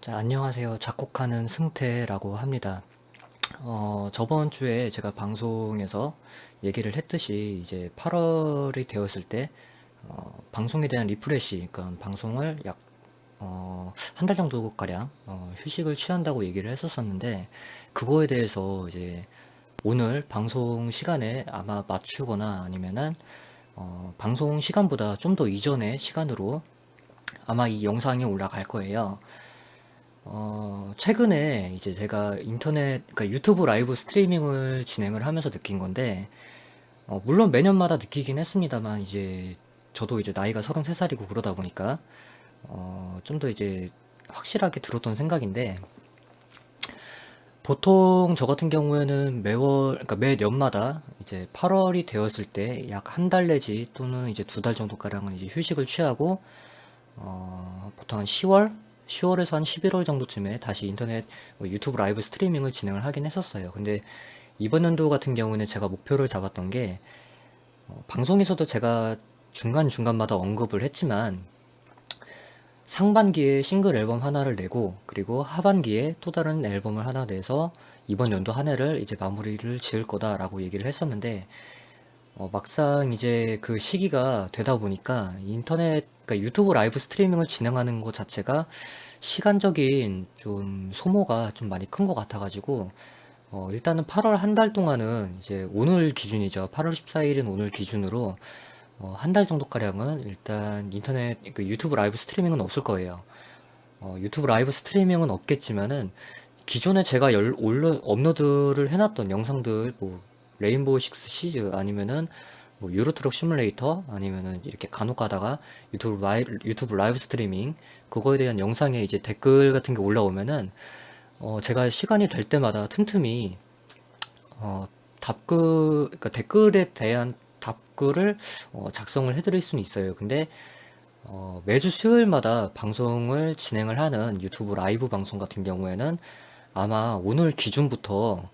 자, 안녕하세요. 작곡하는 승태라고 합니다. 저번 주에 제가 방송에서 얘기를 했듯이 이제 8월이 되었을 때, 방송에 대한 리프레시, 그러니까 방송을 약, 한 달 정도가량, 휴식을 취한다고 얘기를 했었었는데, 그거에 대해서 이제 오늘 방송 시간에 아마 맞추거나 아니면은, 방송 시간보다 좀 더 이전의 시간으로 아마 이 영상이 올라갈 거예요. 최근에 이제 제가 그러니까 유튜브 라이브 스트리밍을 진행을 하면서 느낀 건데, 물론 매년마다 느끼긴 했습니다만, 이제 저도 이제 나이가 33살이고 그러다 보니까, 좀 더 이제 확실하게 들었던 생각인데, 보통 저 같은 경우에는 그러니까 매년마다 이제 8월이 되었을 때 약 한 달 내지 또는 이제 두 달 정도가량은 이제 휴식을 취하고, 보통 한 10월에서 한 11월 정도쯤에 다시 인터넷 유튜브 라이브 스트리밍을 진행을 하긴 했었어요. 근데 이번 연도 같은 경우는 제가 목표를 잡았던 게, 방송에서도 제가 중간중간마다 언급을 했지만, 상반기에 싱글 앨범 하나를 내고, 그리고 하반기에 또 다른 앨범을 하나 내서 이번 연도 한 해를 이제 마무리를 지을 거다라고 얘기를 했었는데, 막상 이제 그 시기가 되다 보니까 그러니까 유튜브 라이브 스트리밍을 진행하는 것 자체가 시간적인 좀 소모가 좀 많이 큰 것 같아가지고, 일단은 8월 한 달 동안은 이제 오늘 기준이죠. 8월 14일은 오늘 기준으로, 한 달 정도가량은 일단 그 유튜브 라이브 스트리밍은 없을 거예요. 유튜브 라이브 스트리밍은 없겠지만은, 기존에 제가 업로드를 해놨던 영상들, 뭐, 레인보우 식스 시즈 아니면은, 뭐, 유로트럭 시뮬레이터 아니면은 이렇게 간혹 가다가 유튜브 라이브 스트리밍, 그거에 대한 영상에 이제 댓글 같은 게 올라오면은, 제가 시간이 될 때마다 틈틈이, 어, 그러니까 댓글에 대한 답글을 작성을 해드릴 수는 있어요. 근데 매주 수요일마다 방송을 진행을 하는 유튜브 라이브 방송 같은 경우에는 아마 오늘 기준부터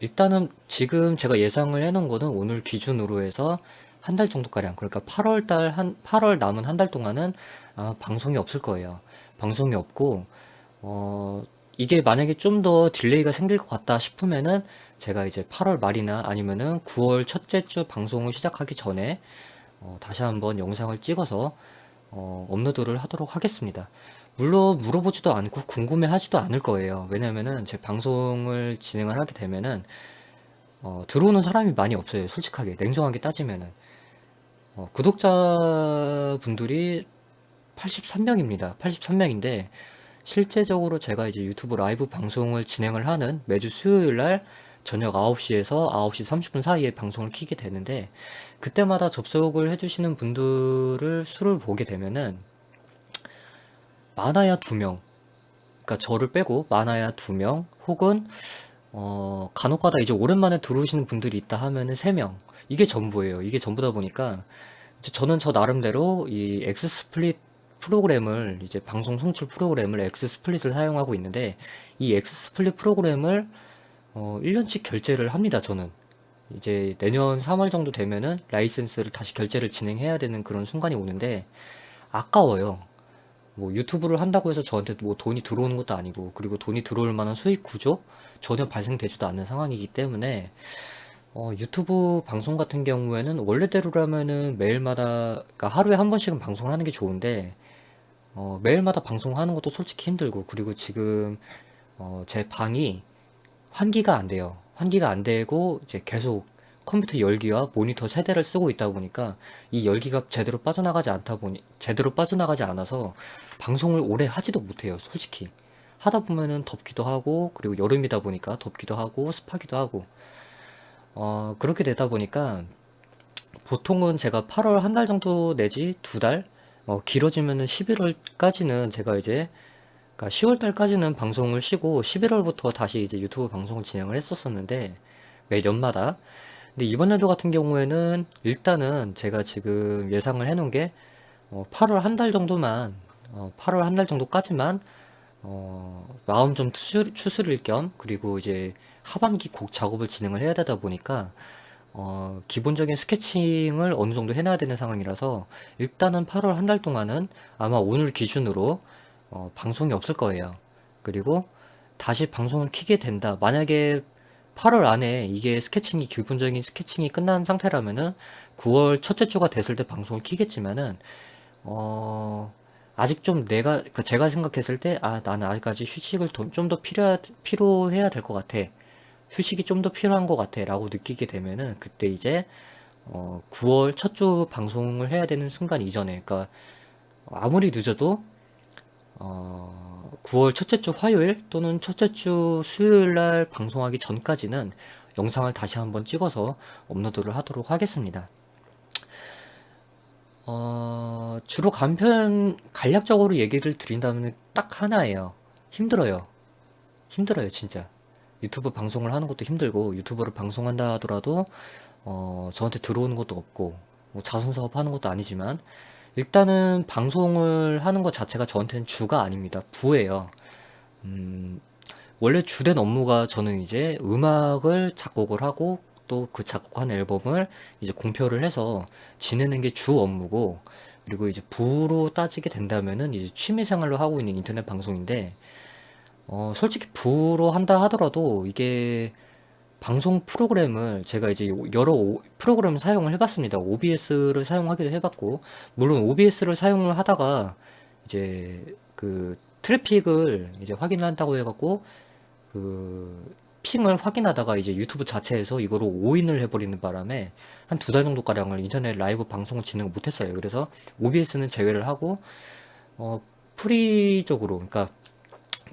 일단은 지금 제가 예상을 해놓은 거는 오늘 기준으로 해서 한 달 정도가량, 그러니까 8월 남은 한 달 동안은 아마 방송이 없을 거예요. 방송이 없고, 어, 이게 만약에 좀 더 딜레이가 생길 것 같다 싶으면은 제가 이제 8월 말이나 아니면은 9월 첫째 주 방송을 시작하기 전에 다시 한번 영상을 찍어서 업로드를 하도록 하겠습니다. 물론 물어보지도 않고 궁금해하지도 않을 거예요. 왜냐면은 제 방송을 진행을 하게 되면은 들어오는 사람이 많이 없어요. 솔직하게 냉정하게 따지면은 구독자분들이 83명입니다. 83명인데 실제적으로 제가 이제 유튜브 라이브 방송을 진행을 하는 매주 수요일 날 저녁 9시에서 9시 30분 사이에 방송을 키게 되는데, 그때마다 접속을 해주시는 분들을 수를 보게 되면은 많아야 2명, 그러니까 저를 빼고 많아야 2명, 혹은 간혹 가다 이제 오랜만에 들어오시는 분들이 있다 하면은 3명. 이게 전부예요. 이게 전부다 보니까 이제 저는 저 나름대로 이 엑스스플릿 프로그램을, 이제 방송 송출 프로그램을 엑스스플릿을 사용하고 있는데, 이 엑스스플릿 프로그램을 1년치 결제를 합니다. 저는 이제 내년 3월 정도 되면은 라이센스를 다시 결제를 진행해야 되는 그런 순간이 오는데 아까워요. 뭐 유튜브를 한다고 해서 저한테 뭐 돈이 들어오는 것도 아니고, 그리고 돈이 들어올 만한 수익 구조 전혀 발생되지도 않는 상황이기 때문에, 유튜브 방송 같은 경우에는 원래대로라면은 매일마다, 그러니까 하루에 한 번씩은 방송을 하는 게 좋은데, 매일마다 방송하는 것도 솔직히 힘들고, 그리고 지금 제 방이 환기가 안 돼요. 환기가 안 되고 이제 계속 컴퓨터 열기와 모니터 세대를 쓰고 있다 보니까 이 열기가 제대로 빠져나가지 않아서 방송을 오래 하지도 못해요. 솔직히 하다 보면은 덥기도 하고, 그리고 여름이다 보니까 덥기도 하고 습하기도 하고, 그렇게 되다 보니까 보통은 제가 8월 한 달 정도 내지 두 달, 길어지면은 11월까지는 제가 이제, 그러니까 10월 달까지는 방송을 쉬고 11월부터 다시 이제 유튜브 방송을 진행을 했었었는데, 매년마다. 근데 이번 연도 같은 경우에는 일단은 제가 지금 예상을 해놓은 게 8월 한 달 정도만, 8월 한 달 정도까지만 마음 좀 추스릴 겸, 그리고 이제 하반기 곡 작업을 진행을 해야 되다 보니까 기본적인 스케칭을 어느 정도 해놔야 되는 상황이라서, 일단은 8월 한 달 동안은 아마 오늘 기준으로 방송이 없을 거예요. 그리고 다시 방송을 키게 된다. 만약에 8월 안에 이게 기본적인 스케칭이 끝난 상태라면은 9월 첫째 주가 됐을 때 방송을 키겠지만은, 어, 아직 좀 제가 생각했을 때, 나는 아직까지 휴식을 좀 더 필요해야 될 것 같아. 휴식이 좀 더 필요한 것 같아. 라고 느끼게 되면은, 그때 이제, 9월 첫 주 방송을 해야 되는 순간 이전에, 그러니까, 아무리 늦어도 9월 첫째 주 화요일 또는 첫째 주 수요일 날 방송하기 전까지는 영상을 다시 한번 찍어서 업로드를 하도록 하겠습니다. 주로 간략적으로 얘기를 드린다면 딱 하나예요. 힘들어요. 힘들어요, 진짜. 유튜브 방송을 하는 것도 힘들고, 유튜브를 방송한다 하더라도, 저한테 들어오는 것도 없고, 뭐 자선사업 하는 것도 아니지만, 일단은 방송을 하는 것 자체가 저한테는 주가 아닙니다. 부예요. 음, 원래 주된 업무가 저는 이제 음악을 작곡을 하고 또 그 작곡한 앨범을 이제 공표를 해서 지내는 게 주 업무고, 그리고 이제 부로 따지게 된다면은 이제 취미 생활로 하고 있는 인터넷 방송인데, 솔직히 부로 한다 하더라도 이게 방송 프로그램을 제가 이제 여러 프로그램을 사용을 해봤습니다. OBS를 사용하기도 해봤고, 물론 OBS를 사용을 하다가 이제 그 트래픽을 이제 확인한다고 해갖고 그 핑을 확인하다가 이제 유튜브 자체에서 이거를 오인을 해버리는 바람에 한 두 달 정도 가량을 인터넷 라이브 방송을 진행을 못했어요. 그래서 OBS는 제외를 하고 프리적으로, 그러니까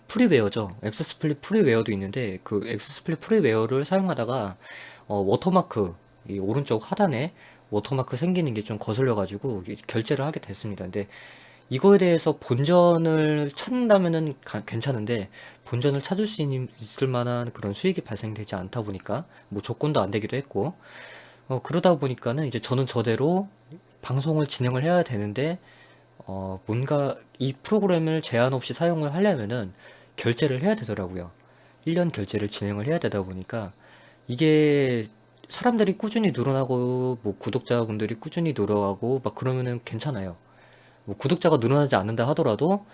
프리웨어죠. 엑스스플릿 프리웨어도 있는데 그 엑스스플릿 프리웨어를 사용하다가 워터마크, 이 오른쪽 하단에 워터마크 생기는 게 좀 거슬려가지고 결제를 하게 됐습니다. 근데 이거에 대해서 본전을 찾는다면은 괜찮은데, 본전을 찾을 수 있을 만한 그런 수익이 발생되지 않다 보니까 뭐 조건도 안 되기도 했고, 그러다 보니까는 이제 저는 저대로 방송을 진행을 해야 되는데, 뭔가 이 프로그램을 제한 없이 사용을 하려면은 결제를 해야 되더라고요. 1년 결제를 진행을 해야 되다 보니까 이게 사람들이 꾸준히 늘어나고 뭐 구독자분들이 꾸준히 늘어가고 막 그러면은 괜찮아요. 뭐 구독자가 늘어나지 않는다 하더라도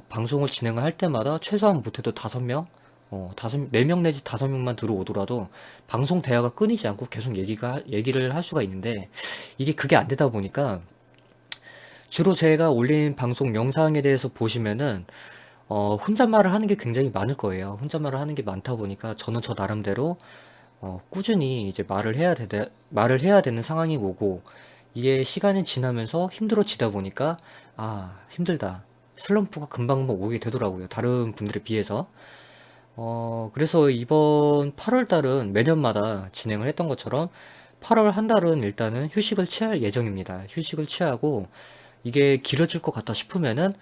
방송을 진행을 할 때마다 최소한 못해도 5명, 4명 내지 5명만 들어오더라도 방송 대화가 끊이지 않고 계속 얘기를 할 수가 있는데, 이게 그게 안 되다 보니까 주로 제가 올린 방송 영상에 대해서 보시면은 혼잣말을 하는 게 굉장히 많을 거예요. 혼잣말을 하는 게 많다 보니까 저는 저 나름대로 꾸준히 이제 말을 해야 되는 상황이 오고, 이게 시간이 지나면서 힘들어지다 보니까, 힘들다. 슬럼프가 금방금방 오게 되더라고요. 다른 분들에 비해서. 그래서 이번 8월 달은 매년마다 진행을 했던 것처럼 8월 한 달은 일단은 휴식을 취할 예정입니다. 휴식을 취하고, 이게 길어질 것 같다 싶으면은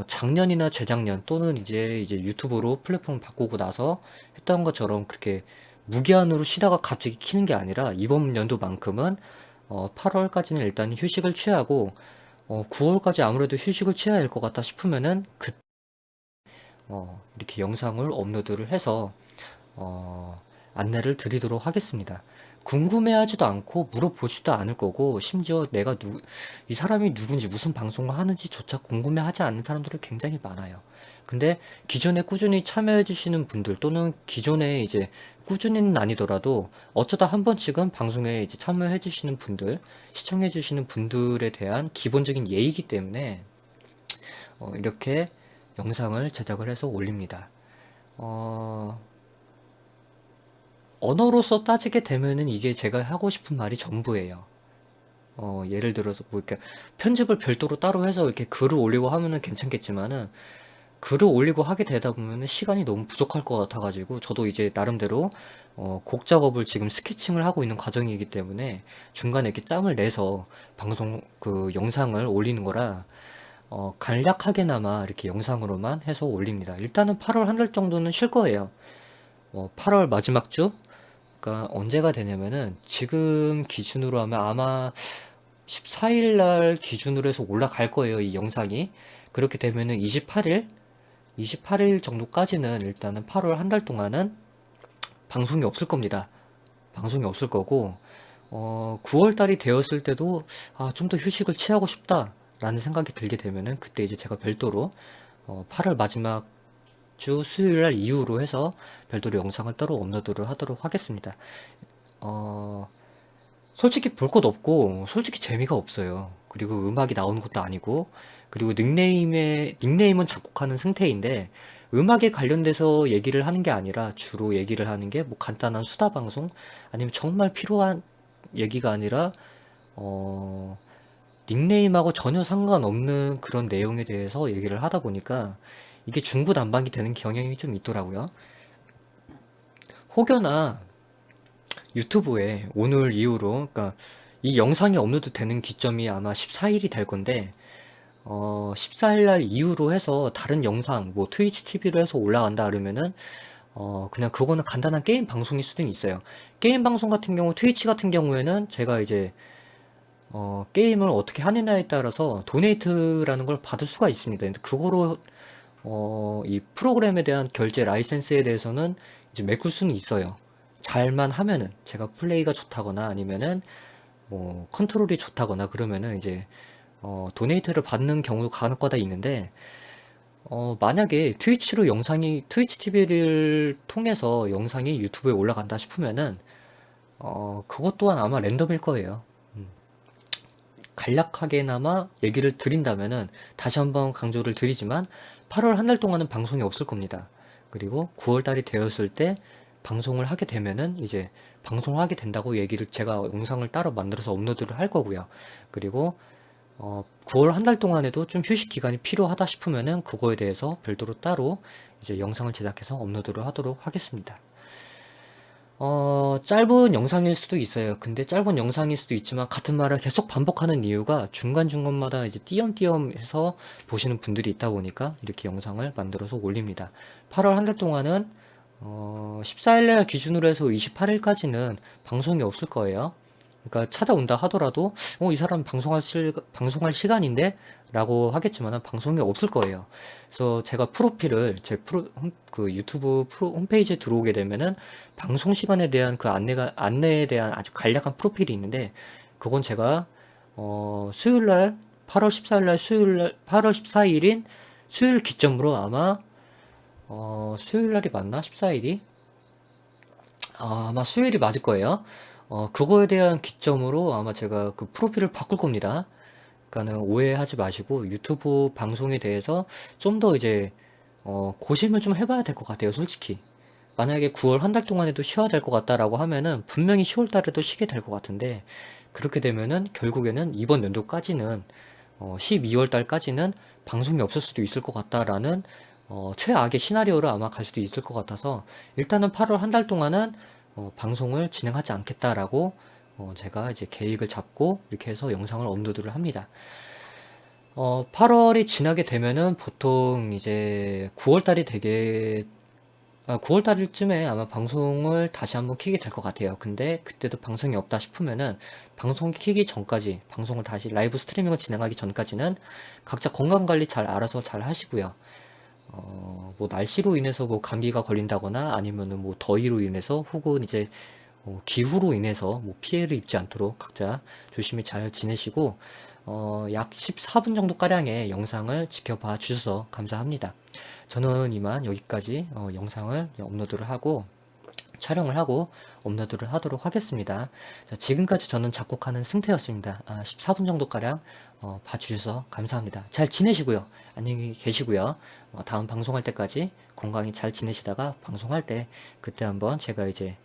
작년이나 재작년 또는 이제 유튜브로 플랫폼 바꾸고 나서 했던 것처럼 그렇게 무기한으로 쉬다가 갑자기 키는 게 아니라 이번 연도만큼은 8월까지는 일단 휴식을 취하고 9월까지 아무래도 휴식을 취해야 될 것 같다 싶으면은 이렇게 영상을 업로드를 해서 안내를 드리도록 하겠습니다. 궁금해하지도 않고 물어보지도 않을 거고, 심지어 이 사람이 누군지 무슨 방송을 하는지조차 궁금해하지 않는 사람들이 굉장히 많아요. 근데 기존에 꾸준히 참여해주시는 분들 또는 기존에 이제 꾸준히는 아니더라도 어쩌다 한 번씩은 방송에 이제 참여해주시는 분들, 시청해주시는 분들에 대한 기본적인 예의이기 때문에 이렇게 영상을 제작을 해서 올립니다. 언어로서 따지게 되면은 이게 제가 하고 싶은 말이 전부예요. 예를 들어서 뭐 이렇게 편집을 별도로 따로 해서 이렇게 글을 올리고 하면은 괜찮겠지만은, 글을 올리고 하게 되다 보면은 시간이 너무 부족할 것 같아가지고 저도 이제 나름대로 곡 작업을 지금 스케칭을 하고 있는 과정이기 때문에 중간에 이렇게 짬을 내서 방송 그 영상을 올리는 거라 간략하게나마 이렇게 영상으로만 해서 올립니다. 일단은 8월 한 달 정도는 쉴 거예요. 8월 마지막 주? 그러니까 언제가 되냐면은 지금 기준으로 하면 아마 14일 날 기준으로 해서 올라갈 거예요, 이 영상이. 그렇게 되면은 28일 정도까지는 일단은 8월 한 달 동안은 방송이 없을 겁니다. 방송이 없을 거고, 9월 달이 되었을 때도 좀 더 휴식을 취하고 싶다라는 생각이 들게 되면은 그때 이제 제가 별도로 8월 마지막 주 수요일 날 이후로 해서 별도로 영상을 따로 업로드를 하도록 하겠습니다. 어, 솔직히 볼 것도 없고, 솔직히 재미가 없어요. 그리고 음악이 나오는 것도 아니고, 그리고 닉네임은 작곡하는 승태인데, 음악에 관련돼서 얘기를 하는 게 아니라, 주로 얘기를 하는 게 뭐 간단한 수다 방송, 아니면 정말 필요한 얘기가 아니라, 어, 닉네임하고 전혀 상관없는 그런 내용에 대해서 얘기를 하다 보니까, 이게 중구난방이 되는 경향이 좀 있더라고요. 혹여나 유튜브에 오늘 이후로, 그러니까 이 영상이 업로드 되는 기점이 아마 14일이 될 건데, 14일 날 이후로 해서 다른 영상, 뭐 트위치 TV로 해서 올라간다 그러면은, 그냥 그거는 간단한 게임 방송일 수도 있어요. 게임 방송 같은 경우, 트위치 같은 경우에는 제가 이제, 게임을 어떻게 하느냐에 따라서 도네이트라는 걸 받을 수가 있습니다. 근데 그거로, 이 프로그램에 대한 결제 라이센스에 대해서는 이제 메꿀 수는 있어요. 잘만 하면은, 제가 플레이가 좋다거나 아니면은, 뭐, 컨트롤이 좋다거나 그러면은 이제, 도네이트를 받는 경우도 간혹가다 있는데, 만약에 트위치 TV를 통해서 영상이 유튜브에 올라간다 싶으면은, 그것 또한 아마 랜덤일 거예요. 음, 간략하게나마 얘기를 드린다면은, 다시 한번 강조를 드리지만, 8월 한 달 동안은 방송이 없을 겁니다. 그리고 9월 달이 되었을 때, 방송을 하게 되면은, 이제, 방송을 하게 된다고 얘기를 제가 영상을 따로 만들어서 업로드를 할 거고요. 그리고 9월 한 달 동안에도 좀 휴식 기간이 필요하다 싶으면은 그거에 대해서 별도로 따로 이제 영상을 제작해서 업로드를 하도록 하겠습니다. 짧은 영상일 수도 있어요. 근데 짧은 영상일 수도 있지만 같은 말을 계속 반복하는 이유가 중간중간마다 이제 띄엄띄엄 해서 보시는 분들이 있다 보니까 이렇게 영상을 만들어서 올립니다. 8월 한 달 동안은 14일날 기준으로 해서 28일까지는 방송이 없을 거예요. 그러니까 찾아온다 하더라도 이 사람 방송할 시간인데? 라고 하겠지만 방송이 없을 거예요. 그래서 제가 프로필을 그 유튜브 홈페이지에 들어오게 되면은 방송 시간에 대한 그 안내에 대한 아주 간략한 프로필이 있는데 그건 제가 수요일 날 8월 14일 날 수요일 날 8월 14일인 수요일 기점으로 아마 수요일 날이 맞나? 14일이? 아마 수요일이 맞을 거예요. 그거에 대한 기점으로 아마 제가 그 프로필을 바꿀 겁니다. 그러니까는 오해하지 마시고 유튜브 방송에 대해서 좀 더 이제 고심을 좀 해봐야 될 것 같아요, 솔직히. 만약에 9월 한 달 동안에도 쉬어야 될 것 같다라고 하면은 분명히 10월 달에도 쉬게 될 것 같은데 그렇게 되면은 결국에는 이번 연도까지는 12월 달까지는 방송이 없을 수도 있을 것 같다라는 최악의 시나리오를 아마 갈 수도 있을 것 같아서 일단은 8월 한 달 동안은 방송을 진행하지 않겠다라고 제가 이제 계획을 잡고 이렇게 해서 영상을 업로드를 합니다. 8월이 지나게 되면은 보통 이제 9월 달이 9월 달쯤에 아마 방송을 다시 한번 키게 될 것 같아요. 근데 그때도 방송이 없다 싶으면은 방송 키기 전까지 방송을 다시 라이브 스트리밍을 진행하기 전까지는 각자 건강 관리 잘 알아서 잘 하시고요. 뭐 날씨로 인해서 뭐 감기가 걸린다거나 아니면은 뭐 더위로 인해서 혹은 이제 기후로 인해서 뭐 피해를 입지 않도록 각자 조심히 잘 지내시고 약 14분 정도 가량의 영상을 지켜봐 주셔서 감사합니다. 저는 이만 여기까지 영상을 업로드를 하고 촬영을 하고 업로드를 하도록 하겠습니다. 자, 지금까지 저는 작곡하는 승태였습니다. 14분 정도가량 봐주셔서 감사합니다. 잘 지내시고요. 안녕히 계시고요. 다음 방송할 때까지 건강히 잘 지내시다가 방송할 때 그때 한번 제가 이제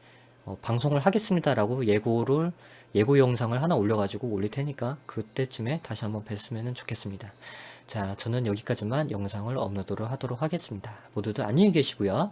방송을 하겠습니다라고 예고 영상을 하나 올려가지고 올릴 테니까 그때쯤에 다시 한번 뵀으면 좋겠습니다. 자, 저는 여기까지만 영상을 업로드를 하도록 하겠습니다. 모두들 안녕히 계시고요.